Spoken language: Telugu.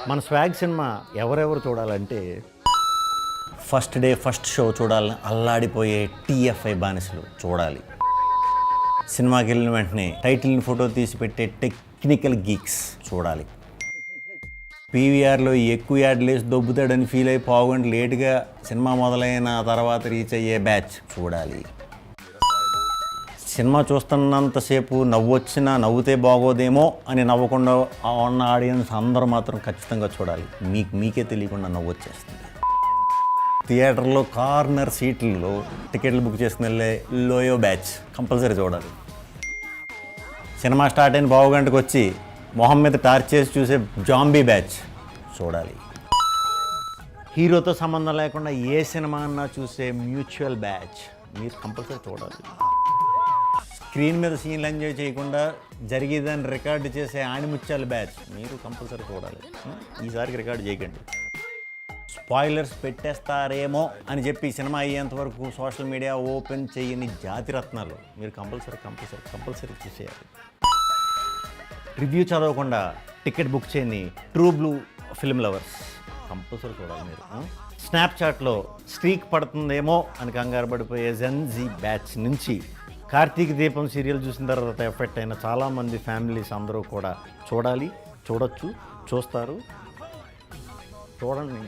మన స్వాగ్ సినిమా ఎవరెవరు చూడాలంటే ఫస్ట్ డే ఫస్ట్ షో చూడాలని అల్లాడిపోయే టీఎఫ్ఐ బానిసలు చూడాలి. సినిమాకి వెళ్ళిన వెంటనే టైటిల్ని ఫోటో తీసి పెట్టే టెక్నికల్ గీక్స్ చూడాలి. పీవీఆర్లో ఎక్కువ యాడ్లు వేసి దొబ్బుతాడని ఫీల్ అయి పావుగంట లేటుగా సినిమా మొదలైన తర్వాత రీచ్ అయ్యే బ్యాచ్ చూడాలి. సినిమా చూస్తున్నంతసేపు నవ్వొచ్చినా నవ్వుతే బాగోదేమో అని నవ్వకుండా ఉన్న ఆడియన్స్ అందరూ మాత్రం ఖచ్చితంగా చూడాలి. మీకే తెలియకుండా నవ్వొచ్చేస్తుంది. థియేటర్లో కార్నర్ సీట్లలో టికెట్లు బుక్ చేసుకుని వెళ్ళే లోయో బ్యాచ్ కంపల్సరీ చూడాలి. సినిమా స్టార్ట్ అయిన పావుగంటకు వచ్చి మొహం మీద టార్చ్ చేసి చూసే జాంబీ బ్యాచ్ చూడాలి. హీరోతో సంబంధం లేకుండా ఏ సినిమా అన్నా చూసే మ్యూచువల్ బ్యాచ్ మీరు కంపల్సరీ చూడాలి. స్క్రీన్ మీద సీన్లు ఎంజాయ్ చేయకుండా జరిగేదాన్ని రికార్డు చేసే ఆణిముత్యాల బ్యాచ్ మీరు కంపల్సరీ చూడాలి. ఈసారికి రికార్డు చేయకండి. స్పాయిలర్స్ పెట్టేస్తారేమో అని చెప్పి సినిమా అయ్యేంత వరకు సోషల్ మీడియా ఓపెన్ చేయని జాతిరత్నాలు మీరు కంపల్సరీ చూసేయాలి. రివ్యూ చదవకుండా టికెట్ బుక్ చేయని true blue film lovers compulsory చూడాలి మీరు. స్నాప్చాట్లో స్ట్రీక్ పడుతుందేమో అని కంగారు పడిపోయే జెన్జీ బ్యాచ్ నుంచి కార్తీక దీపం సీరియల్ చూసిన తర్వాత ఎఫెక్ట్ అయిన చాలామంది ఫ్యామిలీస్ అందరూ కూడా చూడాలి, చూస్తారు. చూడండి.